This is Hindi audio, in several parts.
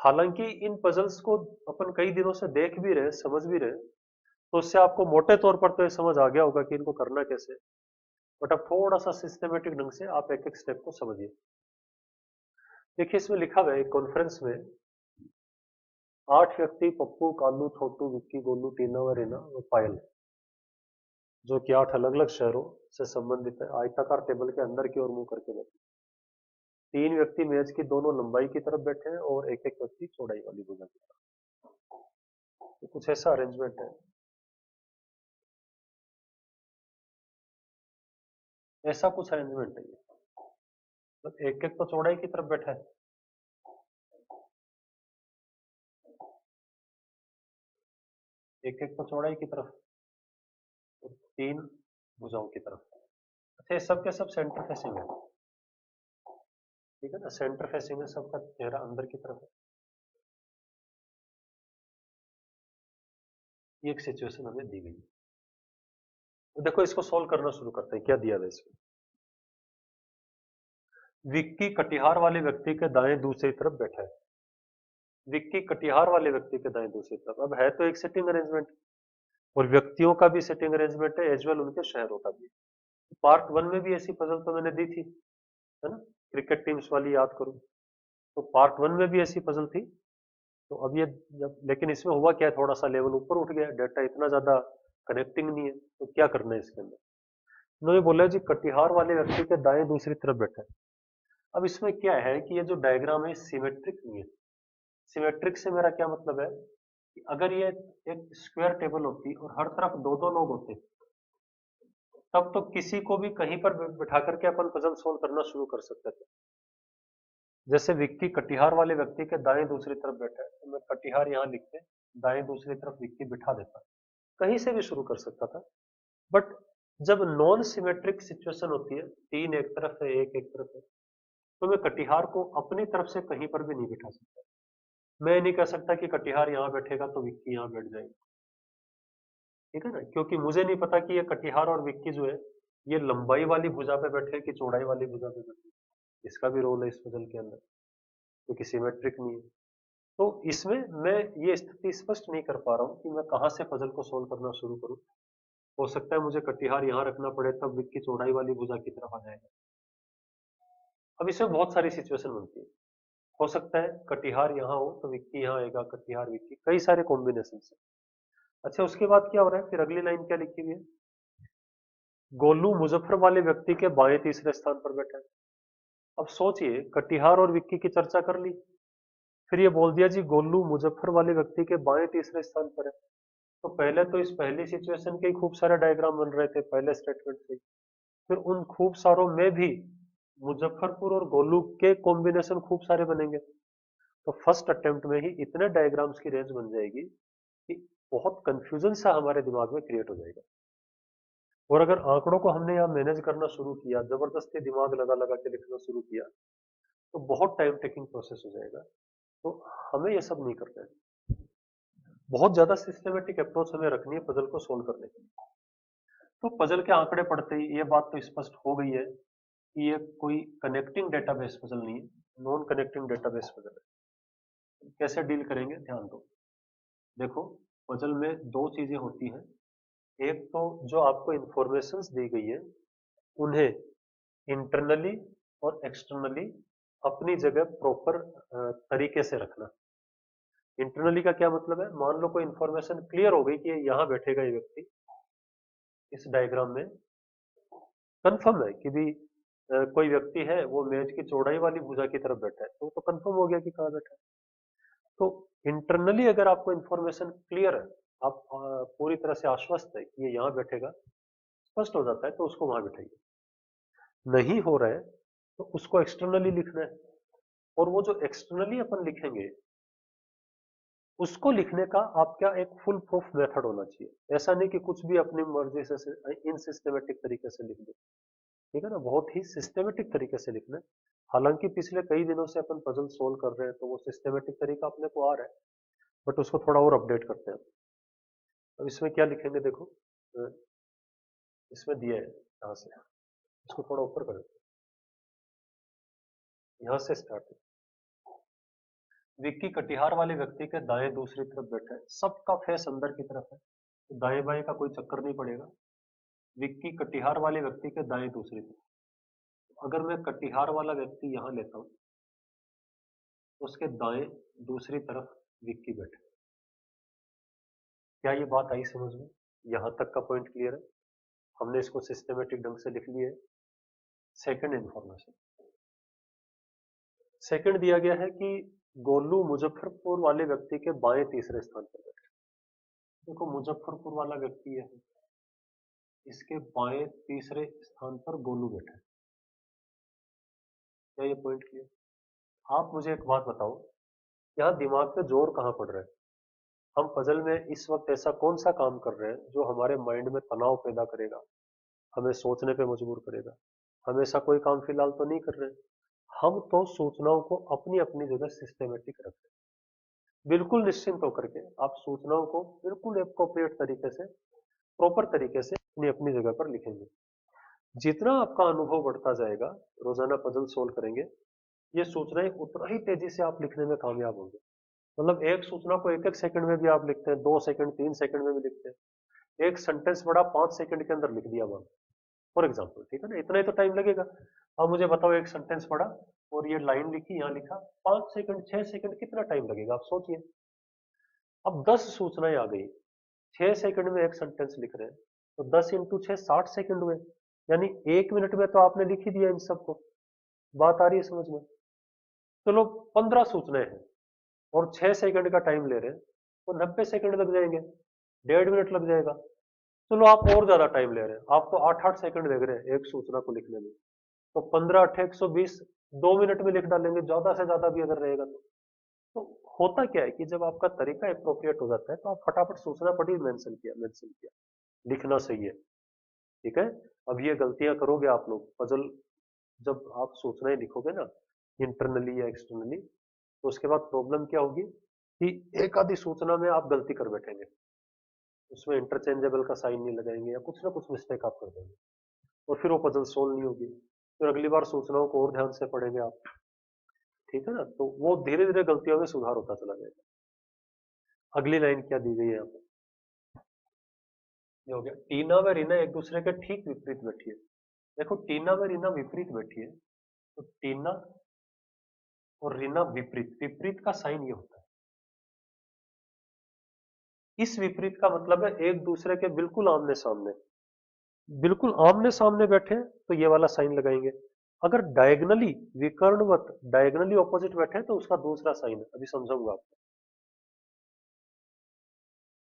हालांकि इन पजल्स को अपन कई दिनों से देख भी रहे, समझ भी रहे, तो उससे आपको मोटे तौर पर तो ये समझ आ गया होगा कि इनको करना कैसे। बट अब थोड़ा सा सिस्टमेटिक ढंग से आप एक एक स्टेप को समझिए। देखिए इसमें लिखा हुआ है एक कॉन्फ्रेंस में 8 व्यक्ति पप्पू, कालू, छोटू, विक्की, गोलू, टीना व रीना व पायल, जो कि 8 अलग अलग शहरों से संबंधित है, आयताकार टेबल के अंदर की ओर मुंह करके बैठे। 3 व्यक्ति मेज की दोनों लंबाई की तरफ बैठे हैं और एक एक व्यक्ति चौड़ाई वाली भुजा की तरफ। तो कुछ ऐसा अरेंजमेंट है, ऐसा कुछ अरेंजमेंट है ये। तो एक एक तो चौड़ाई की तरफ बैठा है, एक एक तो चौड़ाई की तरफ और 3 भुजाओं की तरफ। अच्छा, ये सब के सब सेंटर फेसिंग है, ठीक है ना, सेंटर फेसिंग है, सबका चेहरा अंदर की तरफ है। ये एक सिचुएशन हमें दी गई है। तो देखो इसको सॉल्व करना शुरू करते हैं। क्या दिया है इसमें? विक्की कटिहार वाले व्यक्ति के दाएं दूसरी तरफ बैठा है। विक्की कटिहार वाले व्यक्ति के दाएं दूसरी तरफ, अब है तो एक सिटिंग अरेंजमेंट, और व्यक्तियों का भी सिटिंग अरेंजमेंट है एज वेल उनके शहरों का भी। पार्ट 1 में भी ऐसी पजल तो मैंने दी थी, है ना, क्रिकेट टीम्स वाली याद करूं, तो पार्ट 1 में भी ऐसी पजल थी। तो अब ये जब, लेकिन इसमें हुआ क्या है, थोड़ा सा लेवल ऊपर उठ गया, डाटा इतना ज्यादा कनेक्टिंग नहीं है, तो क्या करना है इसके अंदर। उन्होंने बोला जी कटिहार वाले व्यक्ति के दाएं दूसरी तरफ बैठा है। अब इसमें क्या है कि ये जो डायग्राम है सिमेट्रिक नहीं है। सिमेट्रिक से मेरा क्या मतलब है कि अगर ये एक स्क्वायर टेबल होती और हर तरफ दो दो लोग होते, तब तो किसी को भी कहीं पर बिठा करके अपन पजल सोल्व करना शुरू कर सकते थे। जैसे विक्की कटिहार वाले व्यक्ति के दाएं दूसरी तरफ बैठा है, तो मैं कटिहार यहाँ लिख के दाएं दूसरी तरफ विक्की बिठा देता, कहीं से भी शुरू कर सकता था। बट जब नॉन सिमेट्रिक सिचुएशन होती है, 3 एक तरफ है, एक एक तरफ है, तो मैं कटिहार को अपनी तरफ से कहीं पर भी नहीं बिठा सकता। मैं नहीं कह सकता कि कटिहार यहाँ बैठेगा तो विक्की यहाँ बैठ जाएगा, ठीक है ना, क्योंकि मुझे नहीं पता कि ये कटिहार और विक्की जो है ये लंबाई वाली भुजा पे बैठे कि चौड़ाई वाली भुजा पे बैठे। इसका भी रोल है इस पजल के अंदर, क्योंकि सिमेट्रिक नहीं है। तो इसमें मैं ये स्थिति स्पष्ट नहीं कर पा रहा हूँ कि मैं कहाँ से पजल को सोल्व करना शुरू करूँ। हो सकता है मुझे कटिहार यहाँ रखना पड़े, तब विक्की चौड़ाई वाली भुजा की तरफ आ जाएगा। अब इसमें बहुत सारी सिचुएशन बनती है। हो सकता है कटिहार यहाँ हो तो विक्की यहाँ आएगा, कटिहार विक्की, कई सारे कॉम्बिनेशन है। अच्छा, उसके बाद क्या हो रहा है, फिर अगली लाइन क्या लिखी हुई है, गोलू मुजफ्फर वाले व्यक्ति के बाएं तीसरे स्थान पर बैठा है। अब सोचिए, कटिहार और विक्की की चर्चा कर ली, फिर ये बोल दिया जी गोलू मुजफ्फर वाले व्यक्ति के बाएं तीसरे स्थान पर है। तो पहले तो इस पहली सिचुएशन के ही खूब सारे डायग्राम बन रहे थे पहले स्टेटमेंट से, फिर उन खूब सारों में भी मुजफ्फरपुर और गोलू के कॉम्बिनेशन खूब सारे बनेंगे। तो फर्स्ट अटेम्प्ट में ही इतने डायग्राम्स की रेंज बन जाएगी कि बहुत कंफ्यूजन सा हमारे दिमाग में क्रिएट हो जाएगा। और अगर आंकड़ों को हमने यहाँ मैनेज करना शुरू किया, जबरदस्ती दिमाग लगा लगा के लिखना शुरू किया, तो बहुत टाइम टेकिंग प्रोसेस हो जाएगा। तो हमें ये सब नहीं करना है। बहुत ज्यादा सिस्टमेटिक अप्रोच हमें रखनी है पजल को सोल्व करने के लिए। तो पजल के आंकड़े पढ़ते ही ये बात तो स्पष्ट हो गई है कि ये कोई कनेक्टिंग डेटाबेस पजल नहीं है, नॉन कनेक्टिंग डेटाबेस पजल है। कैसे डील करेंगे, ध्यान दो। देखो, पजल में दो चीजें होती हैं। एक तो जो आपको इंफॉर्मेशंस दी गई है उन्हें इंटरनली और एक्सटर्नली अपनी जगह प्रॉपर तरीके से रखना। इंटरनली का क्या मतलब है, मान लो कोई इंफॉर्मेशन क्लियर हो गई कि ये यहाँ बैठेगा ये व्यक्ति इस डायग्राम में, कंफर्म है कि भी कोई व्यक्ति है वो मेज की चौड़ाई वाली भुजा की तरफ बैठा है, तो कंफर्म हो गया कि कहाँ बैठा है। तो इंटरनली अगर आपको इंफॉर्मेशन क्लियर है, आप पूरी तरह से आश्वस्त है कि ये यहाँ बैठेगा, स्पष्ट हो जाता है, तो उसको वहां बिठाइए। नहीं हो रहा है तो उसको एक्सटर्नली लिखना है। और वो जो एक्सटर्नली अपन लिखेंगे उसको लिखने का आपका एक फुल प्रूफ मेथड होना चाहिए। ऐसा नहीं कि कुछ भी अपनी मर्जी से इनसिस्टमेटिक तरीके से लिख दो, ठीक है ना, बहुत ही सिस्टमेटिक तरीके से लिखना है। हालांकि पिछले कई दिनों से अपन पजल सोल्व कर रहे हैं तो वो सिस्टमेटिक तरीका अपने को आ रहा है, बट उसको थोड़ा और अपडेट करते हैं। अब इसमें क्या लिखेंगे, देखो इसमें दिया है यहाँ से, इसको थोड़ा ऊपर करें, यहाँ से स्टार्ट है। विक्की कटिहार वाले व्यक्ति के दाएं दूसरी तरफ बैठा है, सबका फेस अंदर की तरफ है, तो दाएं बाएं का कोई चक्कर नहीं पड़ेगा। विक्की कटिहार वाले व्यक्ति के दाएं दूसरी तरफ, अगर मैं कटिहार वाला व्यक्ति यहां लेता हूं, उसके दाएं दूसरी तरफ विक्की बैठा है। क्या ये बात आई समझ में? यहां तक का पॉइंट क्लियर है? हमने इसको सिस्टमेटिक ढंग से लिख लिया है। सेकंड इंफॉर्मेशन, सेकंड दिया गया है कि गोलू मुजफ्फरपुर वाले व्यक्ति के बाएं तीसरे स्थान पर बैठा है। देखो मुजफ्फरपुर वाला व्यक्ति है, इसके बाएं तीसरे स्थान पर गोलू बैठा है। क्या ये पॉइंट क्लियर? आप मुझे एक बात बताओ, यहाँ दिमाग पे जोर कहाँ पड़ रहा है? हम पजल में इस वक्त ऐसा कौन सा काम कर रहे हैं जो हमारे माइंड में तनाव पैदा करेगा, हमें सोचने पे मजबूर करेगा? हम ऐसा कोई काम फिलहाल तो नहीं कर रहे हैं। हम तो सूचनाओं को अपनी अपनी जगह सिस्टमेटिक रख रहे हैं। बिल्कुल निश्चिंत होकर के आप सूचनाओं को बिल्कुल एप्रोप्रिएट तरीके से, प्रॉपर तरीके से अपनी अपनी जगह पर लिखेंगे। जितना आपका अनुभव बढ़ता जाएगा, रोजाना पजल सोल्व करेंगे, ये सूचनाएं उतना ही तेजी से आप लिखने में कामयाब होंगे। मतलब एक सूचना को एक एक सेकंड में भी आप लिखते हैं, 2 सेकंड 3 सेकंड में भी लिखते हैं। एक सेंटेंस बड़ा 5 सेकंड के अंदर लिख दिया मान, फॉर एग्जाम्पल, ठीक है ना? इतना ही तो टाइम लगेगा। अब मुझे बताओ, एक सेंटेंस पढ़ा और ये लाइन लिखी, यहाँ लिखा, 5 सेकंड 6 सेकंड कितना टाइम लगेगा आप सोचिए। अब 10 सूचनाएं आ गई, 6 सेकंड में एक सेंटेंस लिख रहे हैं, तो 10 × 6 60 सेकंड हुए, यानी 1 मिनट में तो आपने लिख ही दिया इन सबको। बात आ रही है समझ में? चलो 15 सूचनाएं हैं और 6 सेकंड का टाइम ले रहे हैं, तो 90 सेकंड लग जाएंगे, 1.5 मिनट लग जाएगा। चलो आप और ज्यादा टाइम ले रहे हैं, आप तो 8-8 सेकंड लग रहे हैं एक सूचना को लिखने में, तो 15 × 8 = 120, 2 मिनट में लिख डालेंगे, ज्यादा से ज्यादा भी अगर रहेगा तो होता क्या है कि जब आपका तरीका अप्रोप्रिएट हो जाता है तो आप फटाफट सूचना पढ़ी, मेंशन किया, लिखना सही है, ठीक है? अब ये गलतियां करोगे आप लोग पजल, जब आप सूचनाएं लिखोगे ना, इंटरनली या एक्सटर्नली, तो उसके बाद प्रॉब्लम क्या होगी कि एक आधी सूचना में आप गलती कर बैठेंगे, उसमें इंटरचेंजेबल का साइन नहीं लगाएंगे या कुछ ना कुछ मिस्टेक आप कर देंगे, और फिर वो पजल सोल्व नहीं होगी। फिर अगली बार सूचनाओं को और ध्यान से पढ़ेंगे आप, ठीक है ना? तो वो धीरे धीरे गलतियों में सुधार होता चला जाएगा। अगली लाइन क्या दी गई है यहाँ पे? ये हो गया, टीना व रीना एक दूसरे के ठीक विपरीत बैठी है। देखो टीना व रीना विपरीत बैठी है, तो टीना और रीना विपरीत, विपरीत का साइन ये होता है। इस विपरीत का मतलब है एक दूसरे के बिल्कुल आमने सामने, बिल्कुल आमने सामने बैठे हैं तो ये वाला साइन लगाएंगे। अगर डायगनली, विकर्णवत डायगनली ऑपोजिट बैठे हैं तो उसका दूसरा साइन है, अभी समझाऊंगा आपको।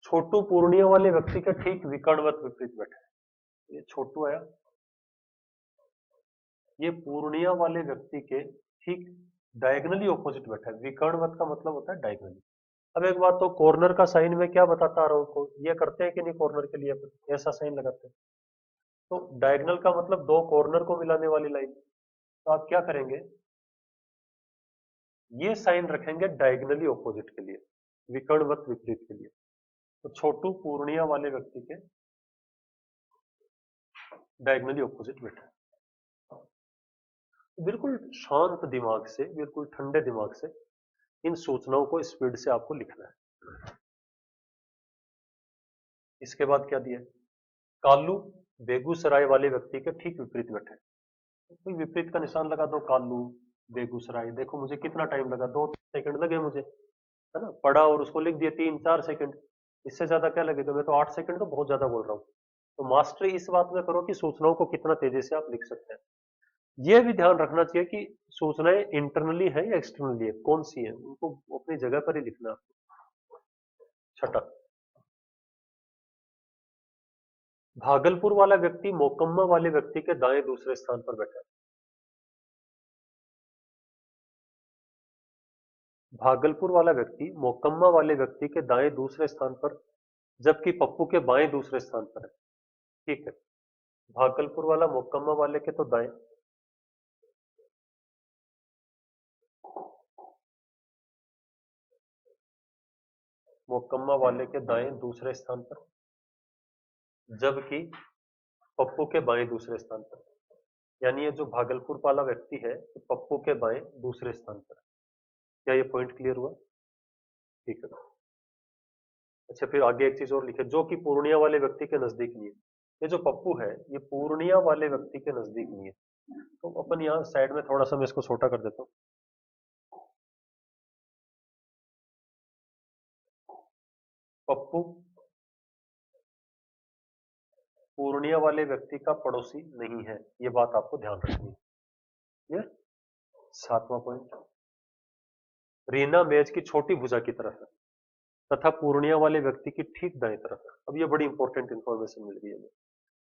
छोटू पूर्णिया वाले व्यक्ति के ठीक विकर्णवत विपरीत बैठे हैं, ये छोटू आया, ये पूर्णिया वाले व्यक्ति के ठीक डायगनली ऑपोजिट बैठा है। विकर्णवत का मतलब होता है डायगनली। अब एक बात, तो कॉर्नर का साइन मैं क्या बताता आ रहा हूं को, ये करते हैं कि नहीं कॉर्नर के लिए अपन ऐसा साइन लगाते हैं? तो डायगनल का मतलब दो कॉर्नर को मिलाने वाली लाइन, तो आप क्या करेंगे, ये साइन रखेंगे डायगनली ऑपोजिट के लिए, विकर्णवत विपरीत के लिए। तो छोटू पूर्णिया वाले व्यक्ति के डायगनली ऑपोजिट बैठा है। बिल्कुल शांत दिमाग से, बिल्कुल ठंडे दिमाग से इन सूचनाओं को स्पीड से आपको लिखना है। इसके बाद क्या दिया है? कालू बेगूसराय वाले व्यक्ति के ठीक विपरीत बैठे, तो कोई विपरीत का निशान लगा दो, कालू बेगूसराय। देखो मुझे कितना टाइम लगा, 2 सेकंड लगे मुझे, है ना? पढ़ा और उसको लिख दिया 3-4 सेकंड, इससे ज्यादा क्या लगेगा? मैं तो 8 सेकंड तो बहुत ज्यादा बोल रहा हूँ। तो मास्टरी इस बात में करो कि सूचनाओं को कितना तेजी से आप लिख सकते हैं। यह भी ध्यान रखना चाहिए कि सूचनाएं इंटरनली है या एक्सटर्नली है, कौन सी है, उनको अपनी जगह पर ही लिखना। छठा, भागलपुर वाला व्यक्ति मोकम्मा वाले व्यक्ति के दाएं दूसरे स्थान पर बैठा है। भागलपुर वाला व्यक्ति मोकम्मा वाले व्यक्ति के दाएं दूसरे स्थान पर, जबकि पप्पू के बाएं दूसरे स्थान पर है, ठीक है? भागलपुर वाला मोकम्मा वाले के तो दाएं, मोकम्मा वाले के दाएं दूसरे स्थान पर, जबकि पप्पू के बाएं दूसरे स्थान पर। यानी ये जो भागलपुर वाला व्यक्ति है तो पप्पू के बाएं दूसरे स्थान पर। क्या ये पॉइंट क्लियर हुआ? ठीक है। अच्छा, फिर आगे एक चीज और लिखे, जो कि पूर्णिया वाले व्यक्ति के नजदीक नहीं है। ये जो पप्पू है ये पूर्णिया वाले व्यक्ति के नजदीक नहीं है, तो अपन यहाँ साइड में थोड़ा सा मैं इसको छोटा कर देता हूँ। पप्पू पूर्णिया वाले व्यक्ति का पड़ोसी नहीं है, ये बात आपको ध्यान रखनी है। ये 7वां पॉइंट, रीना मेज की छोटी भुजा की तरफ है तथा पूर्णिया वाले व्यक्ति की ठीक दाएं तरफ है। अब ये बड़ी इंपॉर्टेंट इंफॉर्मेशन मिल रही है हमें।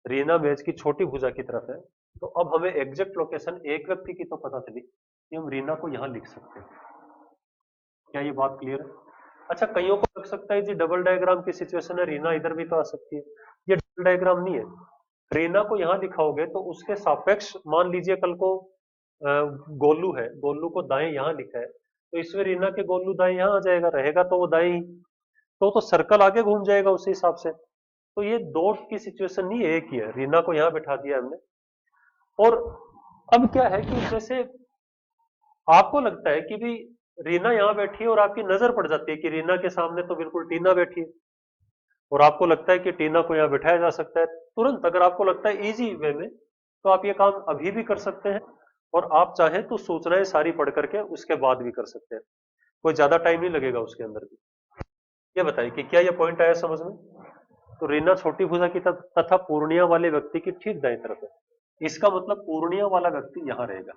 रीना मेज की छोटी भुजा की तरफ है, तो अब हमें एग्जैक्ट लोकेशन एक व्यक्ति की तो पता चली कि हम रीना को यहां लिख सकते हैं। क्या ये बात क्लियर है? अच्छा, कईयों को लग सकता है जी डबल डायग्राम की सिचुएशन है, रीना इधर भी तो आ सकती है। ये डबल डायग्राम नहीं है। रीना को यहां लिखाओगे तो उसके सापेक्ष मान लीजिए कल को गोलू है, गोलू को दाएं यहां लिखा है, तो इसमें रीना के गोलू दाएं यहां आ जाएगा, रहेगा तो वो दाएं ही, तो सर्कल आगे घूम जाएगा उसी हिसाब से। तो ये दो की सिचुएशन नहीं है, एक ही है। रीना को यहां बैठा दिया हमने, और अब क्या है कि जैसे आपको लगता है कि भी रीना यहां बैठी है और आपकी नजर पड़ जाती है कि रीना के सामने तो बिल्कुल टीना बैठी है, और आपको लगता है कि टीना को यहां बिठाया जा सकता है तुरंत, अगर आपको लगता है इजी वे में, तो आप ये काम अभी भी कर सकते हैं, और आप चाहें तो सूचनाएं सारी पढ़ करके उसके बाद भी कर सकते हैं, कोई ज्यादा टाइम नहीं लगेगा उसके अंदर भी। ये बताइए कि क्या ये पॉइंट आया समझ में? तो रीना छोटी भुजा की तरफ तथा पूर्णिया वाले व्यक्ति की ठीक दाएं तरफ है, इसका मतलब पूर्णिया वाला व्यक्ति यहां रहेगा।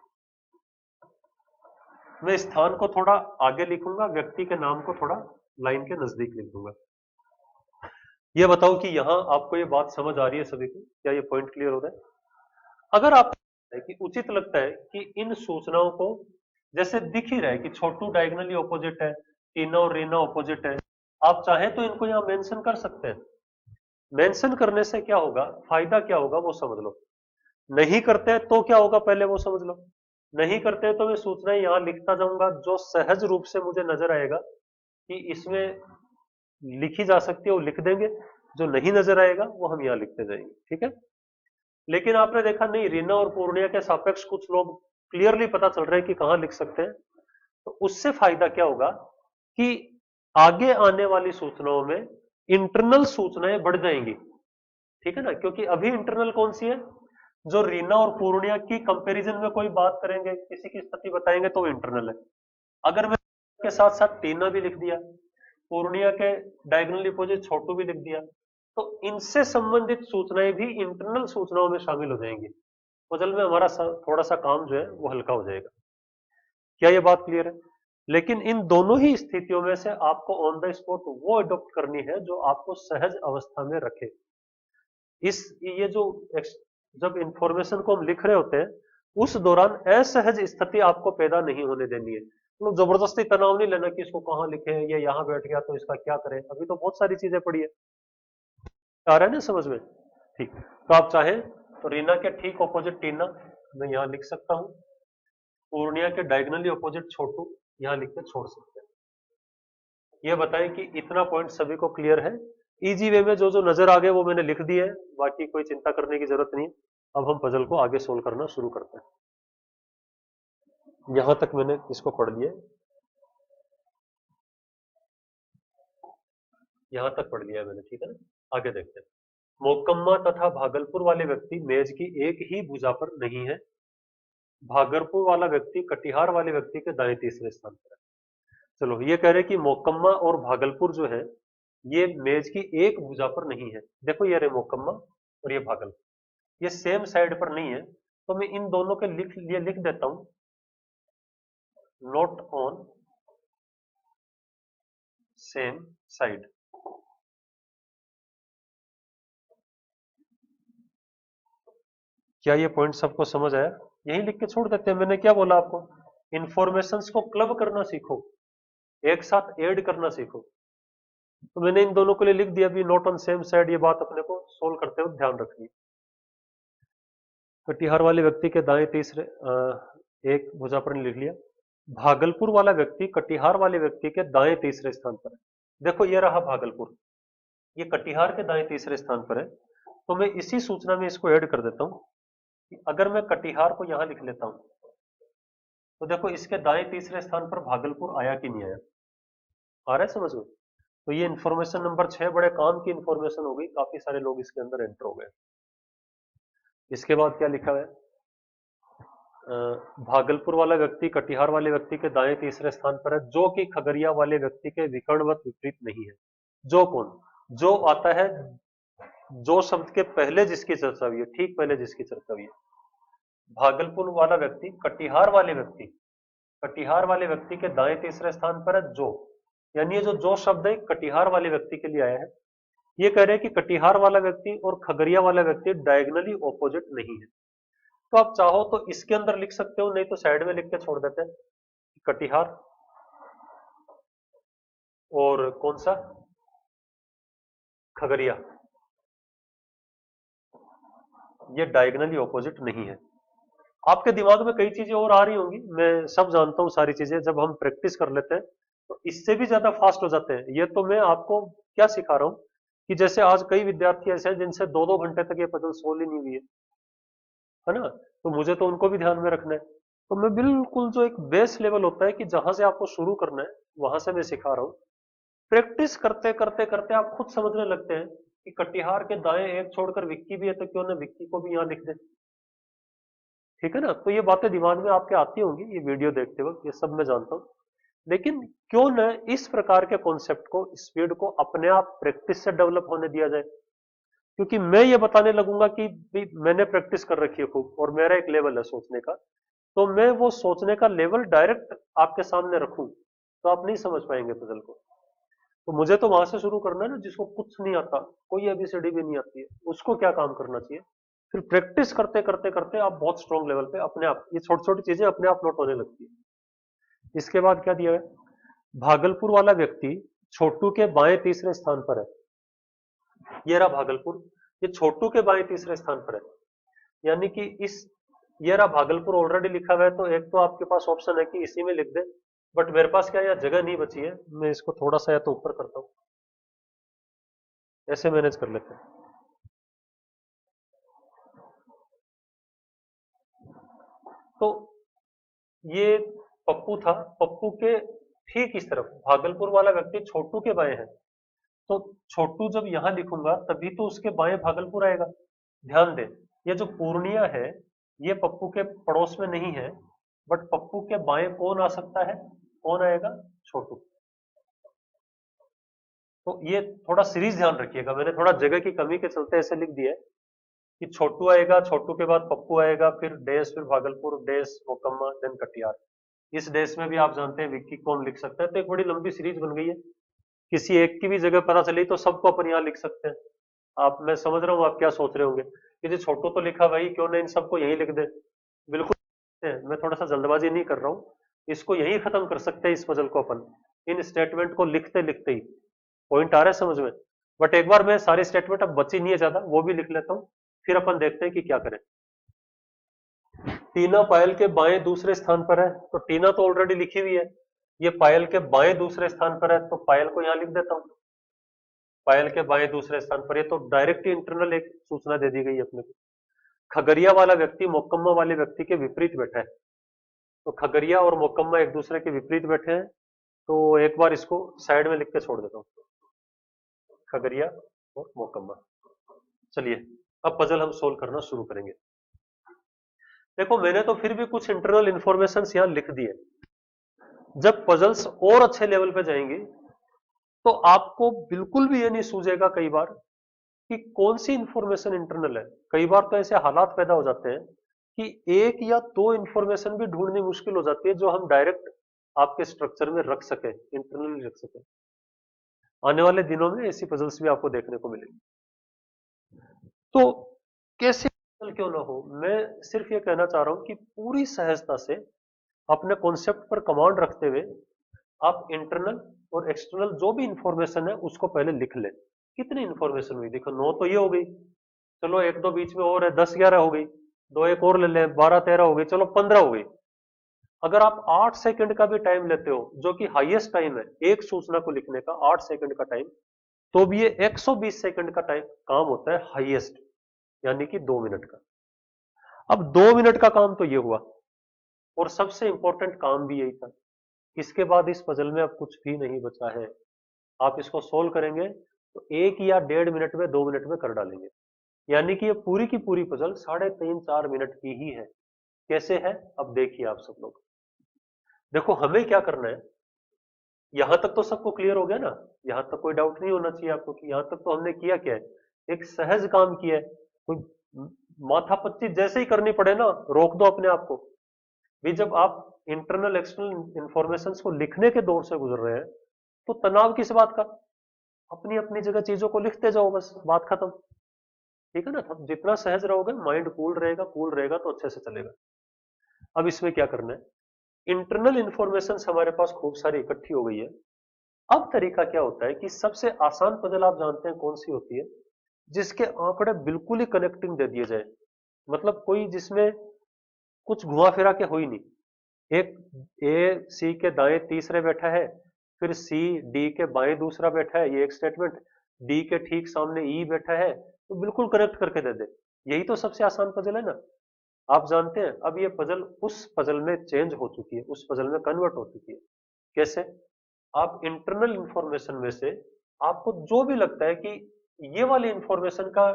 मैं स्थान को थोड़ा आगे लिखूंगा, व्यक्ति के नाम को थोड़ा लाइन के नजदीक लिख दूंगा। ये बताओ कि यहां आपको ये बात समझ आ रही है सभी को? क्या ये पॉइंट क्लियर हो रहा है? अगर आपको लगता है कि उचित लगता है कि इन सूचनाओं को जैसे दिख ही रहा है कि छोटू डायगनली ऑपोजिट है, टीना और रीना ऑपोजिट है, आप चाहें तो इनको यहां मेंशन कर सकते हैं। मेंशन करने से क्या होगा, फायदा क्या होगा वो समझ लो। नहीं करते हैं तो क्या होगा पहले वो समझ लो। नहीं करते हैं तो मैं सूचनाएं यहां लिखता जाऊंगा, जो सहज रूप से मुझे नजर आएगा कि इसमें लिखी जा सकती है वो लिख देंगे, जो नहीं नजर आएगा वो हम यहाँ लिखते जाएंगे, ठीक है। लेकिन आपने देखा नहीं, रीना और पूर्णिया के सापेक्ष कुछ लोग क्लियरली पता चल रहे हैं कि कहाँ लिख सकते हैं, तो उससे फायदा क्या होगा कि आगे आने वाली सूचनाओं में इंटरनल सूचनाएं बढ़ जाएंगी, ठीक है ना, क्योंकि अभी इंटरनल कौन सी है, जो रीना और पूर्णिया की कंपैरिजन में कोई बात करेंगे, किसी की स्थिति बताएंगे तो इंटरनल है। अगर मैं के साथ साथ टीना भी लिख दिया, पूर्णिया के डायगोनल अपोजिट छोटू भी लिख दिया, तो इनसे संबंधित सूचनाएं भी इंटरनल सूचनाओं में शामिल हो जाएंगी, असल में हमारा थोड़ा सा काम जो है वो हल्का हो जाएगा। क्या ये बात क्लियर है? लेकिन इन दोनों ही स्थितियों में से आपको ऑन द स्पॉट वो अडॉप्ट करनी है जो आपको सहज अवस्था में रखे। इस ये जो जब इंफॉर्मेशन को हम लिख रहे होते हैं उस दौरान असहज स्थिति आपको पैदा नहीं होने देनी है। तो जबरदस्ती तनाव नहीं लेना कि इसको कहाँ लिखे, ये यहाँ बैठ गया तो इसका क्या करें, अभी तो बहुत सारी चीजें पड़ी है। आ रहा है ना समझ में? ठीक, तो आप चाहें तो रीना के ठीक ऑपोजिट टीना मैं यहाँ लिख सकता हूँ, पूर्णिया के डायगोनली ऑपोजिट छोटू यहाँ लिख के छोड़ सकते हैं। ये बताएं कि इतना पॉइंट सभी को क्लियर है? इजी वे में जो जो नजर आ गए वो मैंने लिख दिए है, बाकी कोई चिंता करने की जरूरत नहीं। अब हम पजल को आगे सोल्व करना शुरू करते हैं। यहां तक मैंने इसको पढ़ लिया, यहां तक पढ़ लिया मैंने, ठीक है ना। आगे देखते हैं। मोकम्मा तथा भागलपुर वाले व्यक्ति मेज की एक ही भुजा पर नहीं है। भागलपुर वाला व्यक्ति कटिहार वाले व्यक्ति के दाएं तीसरे स्थान पर है। चलो, ये कह रहे कि मोकम्मा और भागलपुर जो है ये मेज की एक भुजा पर नहीं है। देखो ये रहे मोकम्मा और ये भागलपुर, ये सेम साइड पर नहीं है, तो मैं इन दोनों के लिख देता हूं, नॉट ऑन सेम साइड। क्या ये पॉइंट सबको समझ आया? यही लिख के छोड़ देते हैं। मैंने क्या बोला आपको, इंफॉर्मेशंस को क्लब करना सीखो, एक साथ ऐड करना सीखो। तो मैंने इन दोनों के लिए लिख दिया भी नॉट ऑन सेम साइड, ये बात अपने को सोल्व करते हुए ध्यान रखनी। कटिहार वाले व्यक्ति के दाएं तीसरे एक भुजा पर लिख लिया। भागलपुर वाला व्यक्ति कटिहार वाले व्यक्ति के दाएं तीसरे स्थान पर है। देखो ये रहा भागलपुर, ये कटिहार के दाएं तीसरे स्थान पर है, तो मैं इसी सूचना में इसको ऐड कर देता हूं कि अगर मैं कटिहार को यहां लिख लेता हूं तो देखो इसके दाएं तीसरे स्थान पर भागलपुर आया कि नहीं आया, आ रहा है समझ में। तो ये इंफॉर्मेशन नंबर 6 बड़े काम की इंफॉर्मेशन हो गई, काफी सारे लोग इसके अंदर एंटर हो गए। इसके बाद क्या लिखा है, भागलपुर वाला व्यक्ति कटिहार वाले व्यक्ति के दाएं तीसरे स्थान पर है, जो कि खगड़िया वाले व्यक्ति के विकर्णवत विपरीत नहीं है। जो कौन, जो आता है, जो शब्द के पहले जिसकी चर्चा हुई है, ठीक पहले जिसकी चर्चा हुई है। भागलपुर वाला व्यक्ति कटिहार वाले व्यक्ति, कटिहार वाले व्यक्ति के दाएं तीसरे स्थान पर है जो, यानी ये जो शब्द है कटिहार वाले व्यक्ति के लिए आया है। ये कह रहे हैं कि कटिहार वाला व्यक्ति और खगड़िया वाला व्यक्ति डायगोनली ऑपोजिट नहीं है। तो आप चाहो तो इसके अंदर लिख सकते हो, नहीं तो साइड में लिख के छोड़ देते हैं, कटिहार और कौन सा, खगड़िया, ये डायगोनली ऑपोजिट नहीं है। आपके दिमाग में कई चीजें और आ रही होंगी, मैं सब जानता हूं सारी चीजें, जब हम प्रैक्टिस कर लेते हैं तो इससे भी ज्यादा फास्ट हो जाते हैं। ये तो मैं आपको क्या सिखा रहा हूं कि जैसे आज कई विद्यार्थी ऐसे हैं जिनसे 2-2 घंटे तक ये पजल सोल्व ही नहीं हुई है ना, तो मुझे तो उनको भी ध्यान में रखना है। तो मैं बिल्कुल जो एक बेस लेवल होता है कि जहां से आपको शुरू करना है वहां से मैं सिखा रहा हूं। प्रैक्टिस करते करते करते आप खुद समझने लगते हैं कि कटिहार के दाएं एक छोड़कर विक्की भी है, तो क्यों ना विक्की को भी यहां लिख दे। ठीक है ना, तो ये बातें दिमाग में आपके आती होंगी ये वीडियो देखते वक्त, ये सब मैं जानता हूं। लेकिन क्यों न इस प्रकार के कॉन्सेप्ट को, स्पीड को अपने आप प्रैक्टिस से डेवलप होने दिया जाए। क्योंकि मैं ये बताने लगूंगा कि भी मैंने प्रैक्टिस कर रखी है खूब और मेरा एक लेवल है सोचने का, तो मैं वो सोचने का लेवल डायरेक्ट आपके सामने रखूं तो आप नहीं समझ पाएंगे पजल को। तो मुझे तो वहां से शुरू करना है ना, जिसको कुछ नहीं आता, कोई एबीसीडी भी नहीं आती है, उसको क्या काम करना चाहिए। फिर प्रैक्टिस करते करते करते आप बहुत स्ट्रॉन्ग लेवल पे अपने आप ये छोटी छोटी चीजें अपने आप नोट होने लगती है। इसके बाद क्या दिया है, भागलपुर वाला व्यक्ति छोटू के बाएं तीसरे स्थान पर है। ये रहा भागलपुर, ये छोटू के बाएं तीसरे स्थान पर है, यानी कि इस, ये रहा भागलपुर ऑलरेडी लिखा हुआ है, तो एक तो आपके पास ऑप्शन है कि इसी में लिख दे, बट मेरे पास क्या यहाँ जगह नहीं बची है, मैं इसको थोड़ा सा या तो ऊपर करता हूं, ऐसे मैनेज कर लेते हैं। तो ये पप्पू था, पप्पू के ठीक इस तरफ भागलपुर वाला व्यक्ति छोटू के बाएं है, तो छोटू जब यहां लिखूंगा तभी तो उसके बाएं भागलपुर आएगा। ध्यान दे, ये जो पूर्णिया है ये पप्पू के पड़ोस में नहीं है, बट पप्पू के बाएं कौन आ सकता है, कौन आएगा, छोटू। तो ये थोड़ा सीरीज ध्यान रखिएगा, मैंने थोड़ा जगह की कमी के चलते ऐसे लिख दिया है कि छोटू आएगा, छोटू के बाद पप्पू आएगा, फिर देश, फिर भागलपुर, देश, मोकम्मा, देन कटिहार। इस देश में भी आप जानते हैं विक्की कौन लिख सकता है, तो एक बड़ी लंबी सीरीज बन गई है। किसी एक की भी जगह पता चली तो सबको अपन यहाँ लिख सकते हैं। आप, मैं समझ रहा हूँ आप क्या सोच रहे होंगे कि जी छोटू तो लिखा भाई, क्यों ना इन सबको यहीं लिख दे। बिल्कुल, मैं थोड़ा सा जल्दबाजी नहीं कर रहा हूँ, इसको यहीं खत्म कर सकते हैं इस पजल को अपन, इन स्टेटमेंट को लिखते लिखते ही। पॉइंट आ रहा है समझ में। बट एक बार मैं सारी स्टेटमेंट, अब बची नहीं है ज्यादा, वो भी लिख लेता हूँ, फिर अपन देखते हैं कि क्या करें। टीना पायल के बाएं दूसरे स्थान पर है, तो टीना तो ऑलरेडी लिखी हुई है, ये पायल के बाएं दूसरे स्थान पर है, तो पायल को यहां लिख देता हूं, पायल के बाएं दूसरे स्थान पर। ये तो डायरेक्ट इंटरनल एक सूचना दे दी गई अपने को। खगड़िया वाला व्यक्ति मोकम्मा वाले व्यक्ति के विपरीत बैठा है, तो खगड़िया और मोकम्मा एक दूसरे के विपरीत बैठे हैं, तो एक बार इसको साइड में लिख के छोड़ देता हूं, खगड़िया और मोकम्मा। चलिए अब पजल हम सोल्व करना शुरू करेंगे। देखो मैंने तो फिर भी कुछ इंटरनल इंफॉर्मेशन यहां लिख दिए, जब पजल्स और अच्छे लेवल पे जाएंगी तो आपको बिल्कुल भी ये नहीं सूझेगा कई बार कि कौन सी इंफॉर्मेशन इंटरनल है। कई बार तो ऐसे हालात पैदा हो जाते हैं कि एक या दो इंफॉर्मेशन भी ढूंढनी मुश्किल हो जाती है जो हम डायरेक्ट आपके स्ट्रक्चर में रख सके, इंटरनली रख सके। आने वाले दिनों में ऐसी पजल्स भी आपको देखने को मिलेंगी। तो कैसे पजल क्यों ना हो, मैं सिर्फ ये कहना चाह रहा हूं कि पूरी सहजता से अपने कॉन्सेप्ट पर कमांड रखते हुए आप इंटरनल और एक्सटर्नल जो भी इंफॉर्मेशन है उसको पहले लिख लें। कितनी इंफॉर्मेशन हुई, देखो 9 तो ये हो गई, चलो एक दो बीच में और है, 10-11 हो गई, दो एक और ले लें, 12-13 हो गई, चलो 15 हो गई। अगर आप 8 सेकंड का भी टाइम लेते हो, जो कि हाईएस्ट टाइम है एक सूचना को लिखने का, 8 सेकंड का टाइम, तो भी ये 120 सेकंड का टाइम काम होता है हाईएस्ट, यानी कि 2 मिनट का। अब 2 मिनट का काम तो ये हुआ, और सबसे इंपॉर्टेंट काम भी यही था। इसके बाद इस पजल में अब कुछ भी नहीं बचा है। आप इसको सोल्व करेंगे तो 1 या 1.5 मिनट में 2 मिनट में कर डालेंगे। यानी कि ये पूरी की पूरी पजल 3.5-4 मिनट की ही है। कैसे है अब देखिए आप सब लोग। देखो हमें क्या करना है, यहां तक तो सबको क्लियर हो गया ना। यहां तक कोई डाउट नहीं होना चाहिए आपको कि यहां तक तो हमने किया क्या है, एक सहज काम किया है। कोई माथापच्ची जैसे ही करनी पड़े ना, रोक दो अपने आप को भी। जब आप इंटरनल एक्सटर्नल इंफॉर्मेशन को लिखने के दौर से गुजर रहे हैं तो तनाव किस बात का, अपनी अपनी जगह चीजों को लिखते जाओ, बस बात खत्म। ठीक है ना, तो जितना सहज रहोगे माइंड कूल रहेगा तो अच्छे से चलेगा। अब इसमें क्या करना है, इंटरनल इंफॉर्मेशन हमारे पास खूब सारी इकट्ठी हो गई है। अब तरीका क्या होता है कि सबसे आसान पजल आप जानते हैं कौन सी होती है, जिसके आंकड़े बिल्कुल ही कनेक्टिंग दे दिए जाए। मतलब कोई जिसमें कुछ घुमा फिरा के हो ही नहीं। एक ए सी के दाएं तीसरे बैठा है, फिर सी डी के बाएं दूसरा बैठा है, ये एक स्टेटमेंट। डी के ठीक सामने ई बैठा है, तो बिल्कुल कनेक्ट करके दे दे। यही तो सबसे आसान पजल है ना। आप जानते हैं अब ये पजल उस पजल में चेंज हो चुकी है, उस पजल में कन्वर्ट हो चुकी है। कैसे, आप इंटरनल इंफॉर्मेशन में से आपको जो भी लगता है कि ये वाली इंफॉर्मेशन का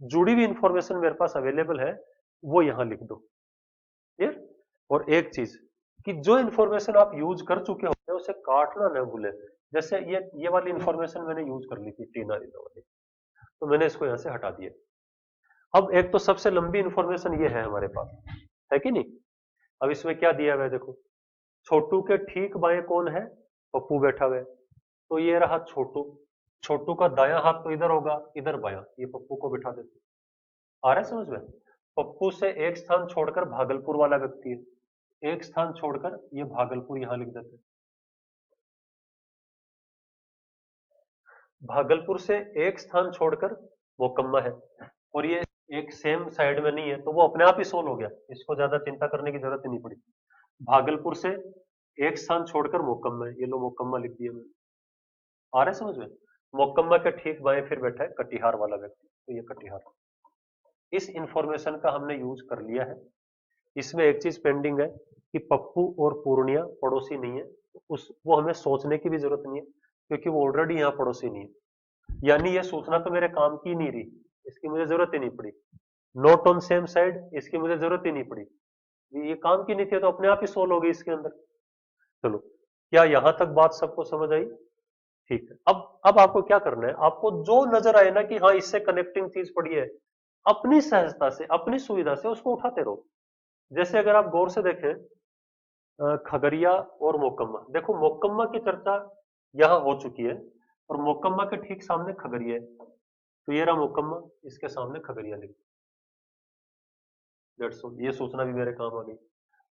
जुड़ी हुई इंफॉर्मेशन मेरे पास अवेलेबल है, वो यहां लिख दो। क्लियर। और एक चीज कि जो इंफॉर्मेशन आप यूज कर चुके होते हैं उसे काटना न भूलें। जैसे ये वाली इंफॉर्मेशन मैंने यूज कर ली थी, टीना रीना वाली, तो मैंने इसको यहां से हटा दिया। अब एक तो सबसे लंबी इंफॉर्मेशन ये है हमारे पास, है कि नहीं। अब इसमें क्या दिया हुआ है देखो, छोटू के ठीक बाएं कौन है, पप्पू बैठा हुआ है। तो ये रहा छोटू। छोटू का दायां हाथ तो इधर होगा, इधर बायां, ये पप्पू को बिठा देते। आ रहा है समझ में। पप्पू से एक स्थान छोड़कर भागलपुर वाला व्यक्ति है, एक स्थान छोड़कर ये भागलपुर यहां लिख देते हैं। भागलपुर से एक स्थान छोड़कर मोकम्मा है, और ये एक सेम साइड में नहीं है, तो वो अपने आप ही सोल्व हो गया, इसको ज्यादा चिंता करने की जरूरत ही नहीं पड़ी। भागलपुर से एक स्थान छोड़कर मोकम्मा है, ये लो मोकम्मा लिख दिया मैंने। आ रहा है समझ में। मोकम्मा के ठीक बाएं फिर बैठा है कटिहार वाला व्यक्ति, तो ये कटिहार। इस इंफॉर्मेशन का हमने यूज कर लिया है। इसमें एक चीज पेंडिंग है कि पप्पू और पूर्णिया पड़ोसी नहीं है। उस वो हमें सोचने की भी जरूरत नहीं है, क्योंकि वो ऑलरेडी यहाँ पड़ोसी नहीं है। यानी ये सूचना तो मेरे काम की नहीं रही, इसकी मुझे जरूरत ही नहीं पड़ी। नॉट ऑन सेम साइड, इसकी मुझे जरूरत ही नहीं पड़ी, ये काम की नहीं थी, तो अपने आप ही सोल्व हो गई इसके अंदर। चलो, क्या यहां तक बात सबको समझ आई। ठीक है। अब आपको क्या करना है, आपको जो नजर आए ना कि हाँ इससे कनेक्टिंग चीज पड़ी है, अपनी सहजता से अपनी सुविधा से उसको उठाते रहो। जैसे अगर आप गौर से देखें, खगड़िया और मोकम्मा, देखो मोकम्मा की चर्चा यहाँ हो चुकी है, और मोकम्मा के ठीक सामने खगड़िया है। तो ये रहा मोकम्मा, इसके सामने खगड़िया लिख। दैट्स ऑल, ये सूचना भी मेरे काम आ गई।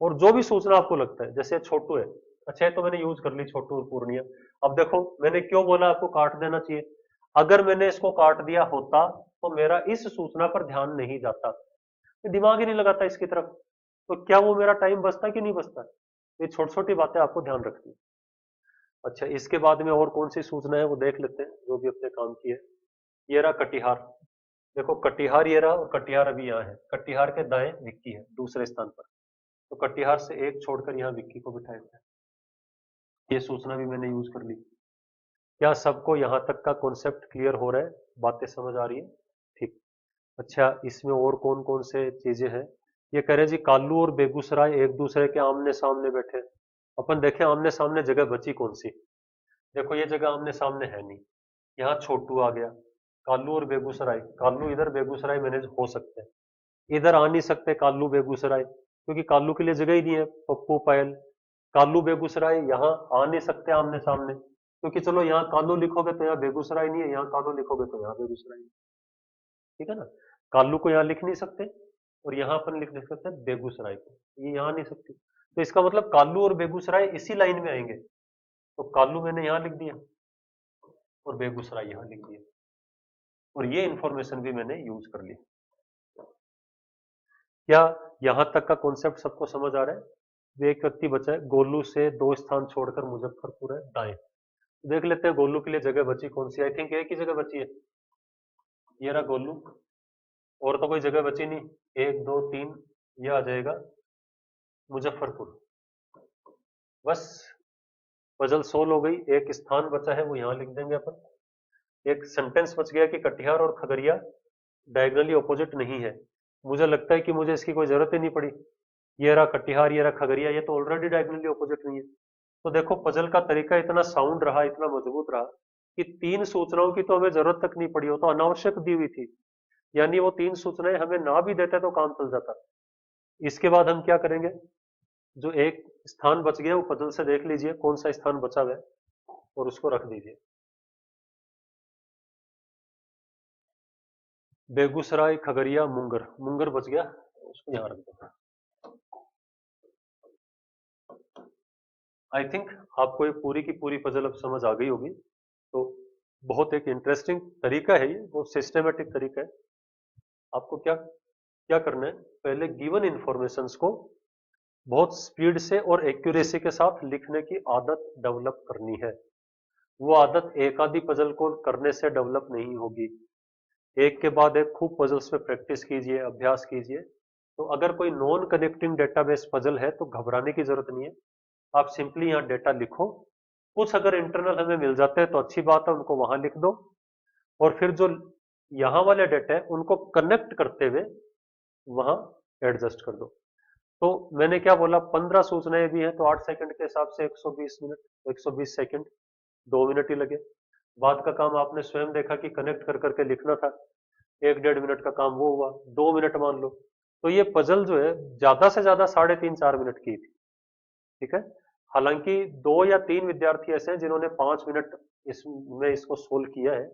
और जो भी सूचना आपको लगता है, जैसे छोटू है, अच्छा है तो मैंने यूज कर ली छोटू और पूर्णिया। अब देखो मैंने क्यों बोला आपको काट देना चाहिए। अगर मैंने इसको काट दिया होता तो मेरा इस सूचना पर ध्यान नहीं जाता, मैं दिमाग ही नहीं लगाता इसकी तरफ, तो क्या वो मेरा टाइम बचता कि नहीं बचता। ये छोटी छोटी बातें आपको ध्यान रखनी है। अच्छा, इसके बाद में और कौन सी सूचना है वो देख लेते हैं, जो भी अपने काम की है। ये रहा कटिहार। देखो कटिहार ये रहा, और कटिहार अभी यहाँ है। कटिहार के दाएं विक्की है दूसरे स्थान पर, तो कटिहार से एक छोड़कर यहाँ विक्की को बिठाया गया। ये सूचना भी मैंने यूज कर ली। क्या सबको यहाँ तक का कॉन्सेप्ट क्लियर हो रहा है, बातें समझ आ रही है। ठीक। अच्छा, इसमें और कौन कौन से चीजें हैं। ये कह रहे जी कालू और बेगूसराय एक दूसरे के आमने सामने बैठे। अपन देखें आमने सामने जगह बची कौन सी। देखो ये जगह आमने सामने है नहीं, यहाँ छोटू आ गया। कालू और बेगूसराय, कालू इधर बेगूसराय मैनेज हो सकते हैं, इधर आ नहीं सकते कालू बेगूसराय, क्योंकि कालू के लिए जगह ही नहीं है। पप्पू पायल, कालू बेगूसराय यहाँ आ नहीं सकते आमने सामने, क्योंकि चलो यहाँ कालू लिखोगे तो यहाँ बेगूसराय नहीं है, यहाँ कालू लिखोगे तो यहाँ बेगूसराय नहीं है। ठीक है ना। कालू को यहाँ लिख नहीं सकते, और यहाँ पर लिख सकते हैं बेगूसराय को, ये यहाँ नहीं सकती। तो इसका मतलब कालू और बेगूसराय इसी लाइन में आएंगे, तो कालू मैंने यहाँ लिख दिया और बेगूसराय यहाँ लिख दिया, और ये इंफॉर्मेशन भी मैंने यूज कर ली। क्या यहां तक का कॉन्सेप्ट सबको समझ आ रहा है। जो एक व्यक्ति बचा है, गोलू से 2 स्थान छोड़कर मुजफ्फरपुर है दाएं। देख लेते हैं गोलू के लिए जगह बची कौन सी, आई थिंक एक ही जगह बची है। ये रहा गोलू, और तो कोई जगह बची नहीं। 1 2 3 ये आ जाएगा, मुजफ्फरपुर। बस पजल सोल्व हो गई। एक स्थान बचा है वो यहाँ लिख देंगे अपन। एक सेंटेंस बच गया कि कटिहार और खगड़िया डायगनली ऑपोजिट नहीं है। मुझे लगता है कि मुझे इसकी कोई जरूरत ही नहीं पड़ी। ये रहा कटिहार, ये रहा खगड़िया, ये तो ऑलरेडी डायगनली ऑपोजिट नहीं है। तो देखो पजल का तरीका इतना साउंड रहा, इतना मजबूत रहा कि तीन सूचनाओं की तो हमें जरूरत तक नहीं पड़ी, वो तो अनावश्यक दी हुई थी। यानी वो तीन सूचनाएं हमें ना भी देते तो काम चल जाता। इसके बाद हम क्या करेंगे, जो एक स्थान बच गया वो पजल से देख लीजिए कौन सा स्थान बचा हुआ है और उसको रख दीजिए। बेगूसराय, खगड़िया, मुंगर। मुंगर बच गया, उसको यहाँ रख दो। आई थिंक आपको ये पूरी की पूरी पजल अब समझ आ गई होगी। तो बहुत एक इंटरेस्टिंग तरीका है ये, बहुत सिस्टमेटिक तरीका है। आपको क्या क्या करना है, पहले गिवन इंफॉर्मेशंस को बहुत स्पीड से और एक्यूरेसी के साथ लिखने की आदत डेवलप करनी है। वो आदत एक आधी पजल को करने से डेवलप नहीं होगी। एक के बाद एक खूब पजल्स पे प्रैक्टिस कीजिए, अभ्यास कीजिए। तो अगर कोई नॉन कनेक्टिंग डेटाबेस पजल है तो घबराने की जरूरत नहीं है। आप सिंपली यहाँ डेटा लिखो। कुछ अगर इंटरनल हमें मिल जाते हैं तो अच्छी बात है, उनको वहां लिख दो। और फिर जो यहाँ वाले डेटा है उनको कनेक्ट करते हुए वहां एडजस्ट कर दो। तो मैंने क्या बोला, 15 सूचनाएं भी हैं तो 8 सेकंड के हिसाब से 120 मिनट, 120 सेकंड, 2 मिनट ही लगे। बाद का काम आपने स्वयं देखा कि कनेक्ट कर करके लिखना था। 1 डेढ़ मिनट का काम वो हुआ, 2 मिनट मान लो। तो ये पजल जो है ज्यादा से ज्यादा 3.5-4 मिनट की थी। ठीक है। हालांकि 2 या 3 विद्यार्थी ऐसे हैं जिन्होंने 5 मिनट इसमें इसको सोल्व किया है।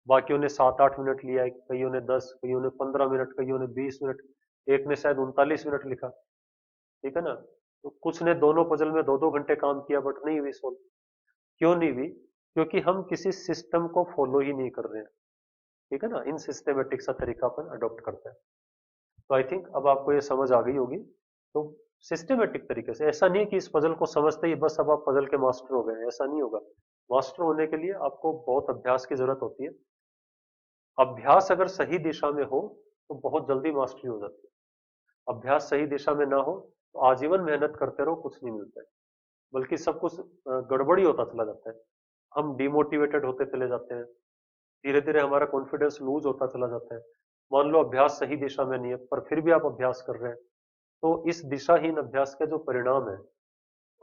बाकियों ने 7-8 मिनट लिया है, कईयों ने 10, कईयों ने 15 मिनट, कईयों ने 20 मिनट, एक ने शायद 39 मिनट लिखा। ठीक है ना। तो कुछ ने दोनों पजल में 2-2 घंटे काम किया बट नहीं हुई सोल्व। क्यों नहीं हुई? क्योंकि हम किसी सिस्टम को फॉलो ही नहीं कर रहे हैं। ठीक है ना, इन सिस्टमेटिक सा तरीका अपन अडॉप्ट करते हैं। तो आई थिंक अब आपको ये समझ आ गई होगी। तो सिस्टमेटिक तरीके से, ऐसा नहीं कि इस पजल को समझते ही बस अब आप पजल के मास्टर हो गए, ऐसा नहीं होगा। मास्टर होने के लिए आपको बहुत अभ्यास की जरूरत होती है। अभ्यास अगर सही दिशा में हो तो बहुत जल्दी मास्टरी हो जाती है। अभ्यास सही दिशा में ना हो तो आजीवन मेहनत करते रहो, कुछ नहीं मिलता है, बल्कि सब कुछ गड़बड़ी होता चला जाता है। हम डिमोटिवेटेड होते चले जाते हैं, धीरे धीरे हमारा कॉन्फिडेंस लूज होता चला जाता है। मान लो अभ्यास सही दिशा में नहीं है पर फिर भी आप अभ्यास कर रहे हैं, तो इस दिशाहीन अभ्यास के जो परिणाम है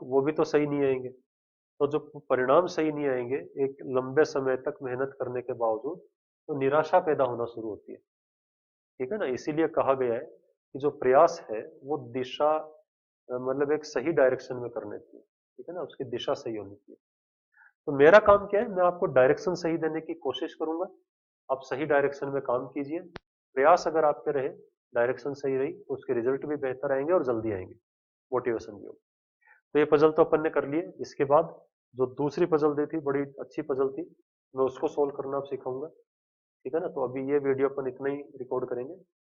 वो भी तो सही नहीं आएंगे। तो जो परिणाम सही नहीं आएंगे एक लंबे समय तक मेहनत करने के बावजूद, तो निराशा पैदा होना शुरू होती है। ठीक है ना, इसीलिए कहा गया है कि जो प्रयास है वो दिशा मतलब एक सही डायरेक्शन में करने चाहिए। ठीक है ना, उसकी दिशा सही होनी चाहिए। तो मेरा काम क्या है, मैं आपको डायरेक्शन सही देने की कोशिश करूंगा। आप सही डायरेक्शन में काम कीजिए। प्रयास अगर आपके रहे, डायरेक्शन सही रही तो उसके रिजल्ट भी बेहतर आएंगे और जल्दी आएंगे, मोटिवेशन भी होगी। तो ये पजल तो अपन ने कर लिए। इसके बाद जो दूसरी पजल दी थी, बड़ी अच्छी पजल थी, मैं उसको सोल्व करना अब सिखाऊंगा। ठीक है ना। तो अभी ये वीडियो अपन इतना ही रिकॉर्ड करेंगे।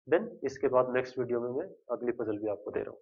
देन इसके बाद नेक्स्ट वीडियो में मैं अगली पजल भी आपको दे रहा हूँ।